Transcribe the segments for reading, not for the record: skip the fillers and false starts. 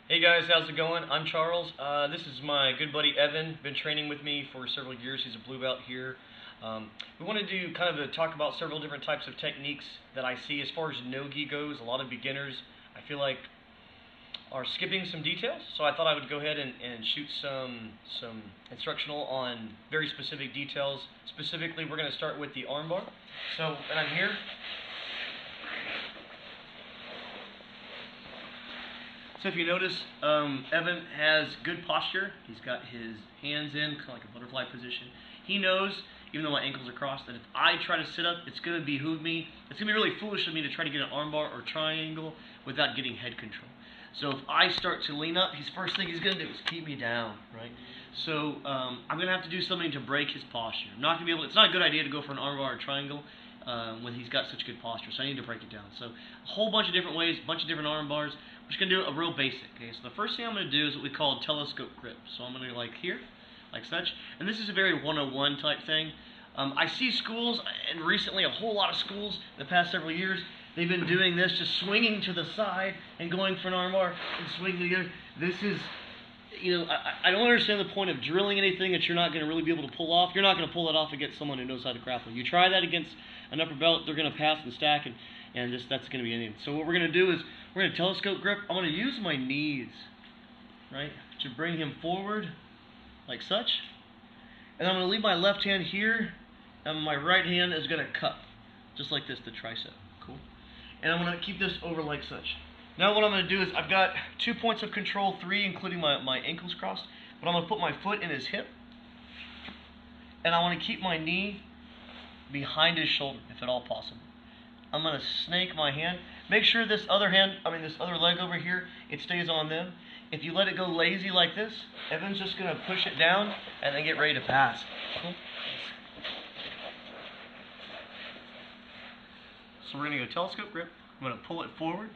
Hey guys, how's it going? I'm Charles. This is my good buddy Evan. Been training with me for several years. He's a blue belt here. We wanted to kind of talk about several different types of techniques that I see as far as no-gi goes. A lot of beginners, I feel like, are skipping some details. So I thought I would go ahead and shoot some instructional on very specific details. Specifically, we're going to start with the armbar. So, and I'm here. So if you notice, Evan has good posture. He's got his hands in, kind of like a butterfly position. He knows, even though my ankles are crossed, that if I try to sit up, it's going to behoove me. It's going to be really foolish of me to try to get an armbar or triangle without getting head control. So if I start to lean up, his first thing he's going to do is keep me down, right? So I'm going to have to do something to break his posture. I'm not going to be able. It's not a good idea to go for an armbar or triangle when he's got such good posture. So I need to break it down. So a whole bunch of different ways, a bunch of different arm bars. We're just going to do a real basic. Okay, so the first thing I'm going to do is what we call telescope grip. So I'm going to like here, like such. And this is a very 101 type thing. I see schools, and recently a whole lot of schools, the past several years, they've been doing this, just swinging to the side and going for an armbar and swinging together. This is, you know, I don't understand the point of drilling anything that you're not going to really be able to pull off. You're not going to pull it off against someone who knows how to grapple. You try that against an upper belt, they're going to pass and stack, and just that's going to be anything. So what we're going to do is we're going to telescope grip. I'm going to use my knees, right, to bring him forward like such. And I'm going to leave my left hand here, and my right hand is going to cup, just like this, the tricep. Cool. And I'm going to keep this over like such. Now what I'm going to do is I've got 2 points of control, 3 including my ankles crossed, but I'm going to put my foot in his hip, and I want to keep my knee behind his shoulder, if at all possible. I'm going to snake my hand. Make sure this other leg over here, it stays on them. If you let it go lazy like this, Evan's just going to push it down and then get ready to pass. Cool. So we're going to go telescope grip. I'm going to pull it forward.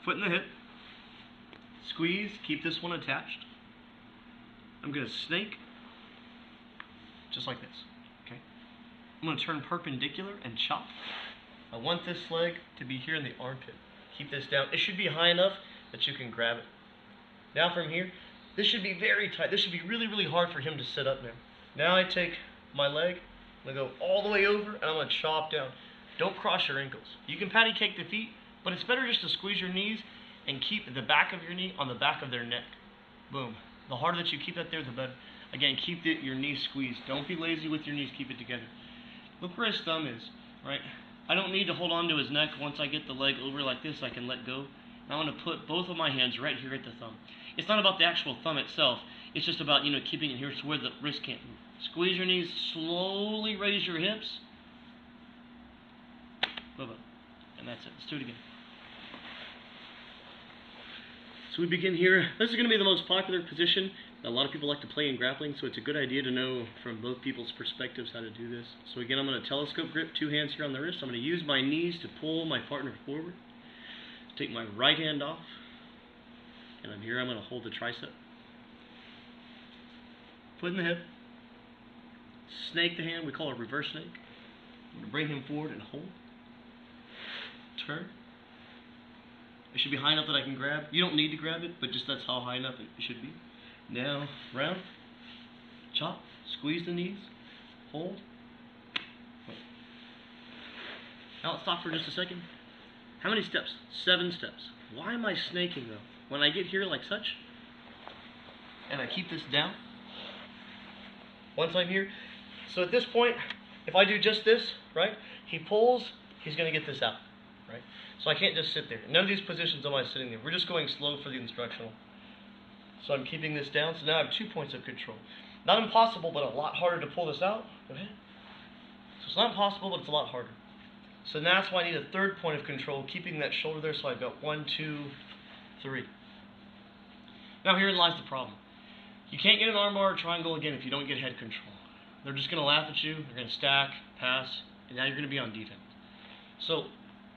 Foot in the hip. Squeeze. Keep this one attached. I'm going to snake. Just like this. Okay. I'm going to turn perpendicular and chop. I want this leg to be here in the armpit. Keep this down. It should be high enough that you can grab it. Now from here, this should be very tight. This should be really, really hard for him to sit up now. Now I take my leg, I'm going to go all the way over, and I'm going to chop down. Don't cross your ankles. You can patty cake the feet, but it's better just to squeeze your knees and keep the back of your knee on the back of their neck. Boom. The harder that you keep that there, the better. Again, keep your knees squeezed. Don't be lazy with your knees. Keep it together. Look where his thumb is, right? I don't need to hold on to his neck. Once I get the leg over like this, I can let go. Now I'm going to put both of my hands right here at the thumb. It's not about the actual thumb itself. It's just about, keeping it here to where the wrist can't move. Squeeze your knees, slowly raise your hips. Bye-bye. And that's it. Let's do it again. So we begin here. This is going to be the most popular position. A lot of people like to play in grappling, so it's a good idea to know from both people's perspectives how to do this. So again, I'm going to telescope grip, 2 hands here on the wrist. I'm going to use my knees to pull my partner forward. Take my right hand off, and I'm here. I'm going to hold the tricep. Foot in the hip. Snake the hand. We call it a reverse snake. I'm going to bring him forward and hold. Turn. It should be high enough that I can grab. You don't need to grab it, but just that's how high enough it should be. Now, round, chop, squeeze the knees, hold. Now let's stop for just a second. How many steps? 7 steps. Why am I snaking though? When I get here like such, and I keep this down, once I'm here, so at this point, if I do just this, right, he pulls, he's going to get this out, right? So I can't just sit there. None of these positions am I sitting there. We're just going slow for the instructional. So I'm keeping this down, so now I have 2 points of control. Not impossible, but a lot harder to pull this out. Go ahead. So it's not impossible, but it's a lot harder. So that's why I need a 3rd point of control, keeping that shoulder there, so I've got 1, 2, 3. Now herein lies the problem. You can't get an armbar or triangle again if you don't get head control. They're just going to laugh at you, they're going to stack, pass, and now you're going to be on defense. So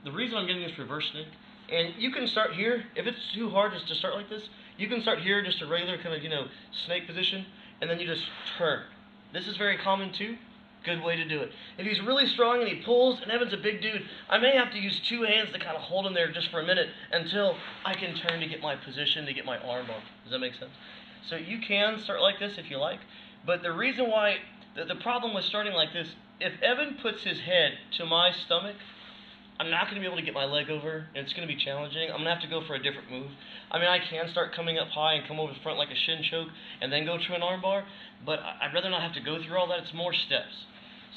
the reason I'm getting this reverse snake, and you can start here, if it's too hard just to start like this, you can start here, just a regular kind of, snake position, and then you just turn. This is very common too, Good way to do it. If he's really strong and he pulls, and Evan's a big dude, I may have to use 2 hands to kind of hold him there just for a minute until I can turn to get my position, to get my arm up. Does that make sense? So you can start like this if you like, but the reason why, the problem with starting like this, if Evan puts his head to my stomach, I'm not going to be able to get my leg over, and it's going to be challenging. I'm going to have to go for a different move. I mean, I can start coming up high and come over the front like a shin choke and then go to an arm bar, but I'd rather not have to go through all that. It's more steps.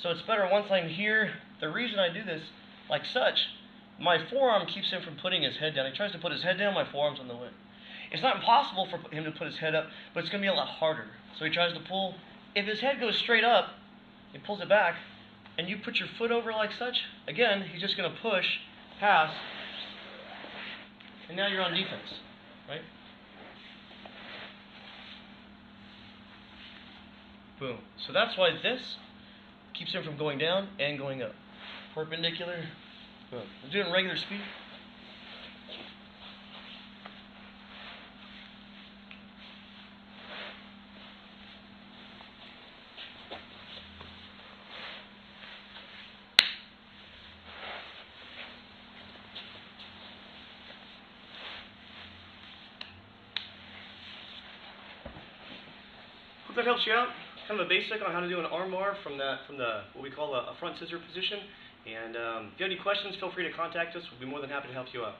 So it's better once I'm here. The reason I do this like such, my forearm keeps him from putting his head down. He tries to put his head down, my forearm's on the way. It's not impossible for him to put his head up, but it's going to be a lot harder. So he tries to pull. If his head goes straight up, he pulls it back, and you put your foot over like such, again, he's just going to push, pass, and now you're on defense, right? Boom. So that's why this keeps him from going down and going up. Perpendicular, boom. Let's do it in regular speed. Hope that helps you out. Kind of a basic on how to do an arm bar from the what we call a front scissor position. And if you have any questions, feel free to contact us. We'll be more than happy to help you out.